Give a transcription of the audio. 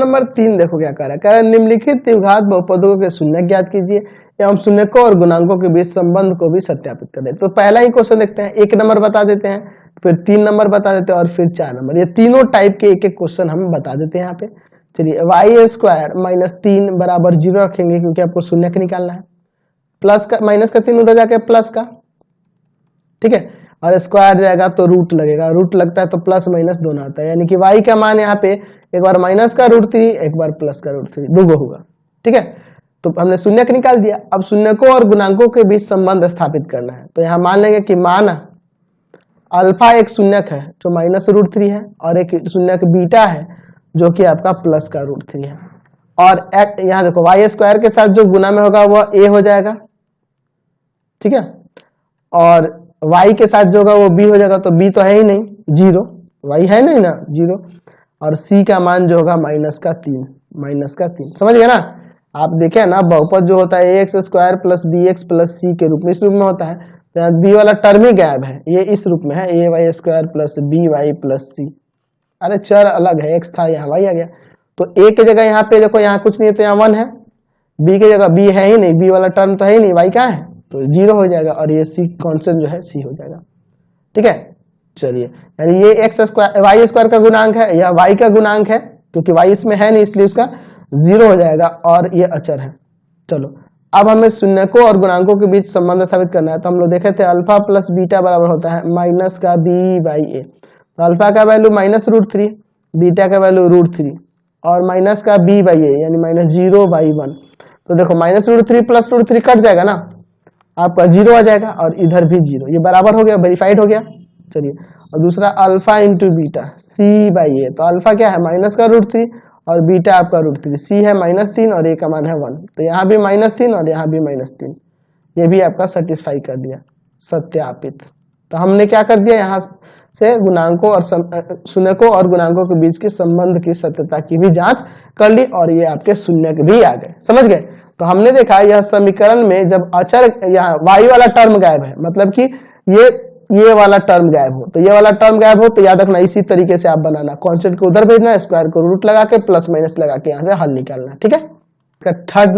Number 3 देखो क्या कह रहा है निम्नलिखित द्विघात बहुपदों के शून्यक ज्ञात कीजिए एवं शून्यकों और गुणांकों के बीच संबंध को भी सत्यापित करें। तो पहला ही क्वेश्चन देखते हैं, 1 नंबर बता देते हैं, फिर 3 नंबर बता देते हैं और फिर 4 नंबर। ये तीनों टाइप के एक एक क्वेश्चन हम बता देते हैं यहाँ पे। चलिए वाई स्क्वायर माइनस 3 बराबर 0 रखेंगे क्योंकि आपको शून्यक निकालना है। प्लस का माइनस का 3 उधर जाके प्लस का, ठीक है, और स्क्वायर जाएगा तो रूट लगेगा, रूट लगता है तो प्लस माइनस दोनों आता है, यानी कि y का मान यहाँ पे एक बार माइनस का √3 एक बार प्लस का √3 दोगो होगा। ठीक है, तो हमने शून्यक निकाल दिया। अब शून्यकों और गुणांकों के बीच संबंध स्थापित करना है। तो यहाँ मान लेंगे कि मान अल्फा एक शून्यक है जो माइनस √3 है और एक शून्यक बीटा है जो कि आपका प्लस का √3 है। और यहाँ देखो वाई स्क्वायर के साथ जो गुना में होगा वह a हो जाएगा, ठीक है, और y के साथ जो होगा वो b हो जाएगा। तो b तो है ही नहीं, 0, y है नहीं ना 0, और c का मान जो होगा माइनस का 3, समझ गए ना। आप देखें ना बहुपद जो होता है ax square plus bx plus c के रूप में, इस रूप में होता है, तो यहाँ b वाला टर्म ही गायब है, ये इस रूप में है ay square plus by plus c। अरे चर अलग है, x था यहाँ y आ गया, तो a की जगह यहाँ पे देखो यहाँ कुछ नहीं है तो यहाँ 1 है, b की जगह b है ही नहीं, b वाला टर्म तो है ही नहीं, y कहाँ है तो 0 हो जाएगा और ये c कांस्टेंट जो है c हो जाएगा। ठीक है, चलिए यानी ये एक्स स्क्वायर वाई स्क्वायर का गुणांक है, यह y का गुणांक है क्योंकि y इसमें है नहीं इसलिए उसका 0 हो जाएगा और ये अचर है। चलो अब हमें शून्यकों और गुणांकों के बीच संबंध स्थापित करना है। तो हम लोग देखे थे अल्फा प्लस बीटा बराबर होता है माइनस का b/a। तो अल्फा का वैल्यू माइनस √3, बीटा का वैल्यू √3 और माइनस का b/a यानी माइनस 0/1। तो देखो माइनस √3 प्लस √3 कट जाएगा ना, आपका 0 आ जाएगा और इधर भी 0, ये बराबर हो गया, वेरीफाइड हो गया। चलिए और दूसरा अल्फा इंटू बीटा c/a। तो अल्फा क्या है माइनस का √3 और बीटा आपका √3, c है -3 और a का मान है 1, तो यहाँ भी -3 और यहाँ भी -3, ये भी आपका सेटिस्फाई कर दिया, सत्यापित। तो हमने क्या कर दिया, यहाँ से गुणांकों और शून्यकों और गुणांकों के बीच के संबंध की सत्यता की भी जांच कर ली और ये आपके शून्यक भी आ गए, समझ गए। तो हमने देखा यह समीकरण में जब अचर यहाँ y वाला टर्म गायब है, मतलब कि ये वाला टर्म गायब हो, तो ये वाला टर्म गायब हो तो याद रखना इसी तरीके से आप बनाना, कांस्टेंट को उधर भेजना, स्क्वायर को रूट लगा के प्लस माइनस लगा के यहाँ से हल निकालना। ठीक है, थर्ड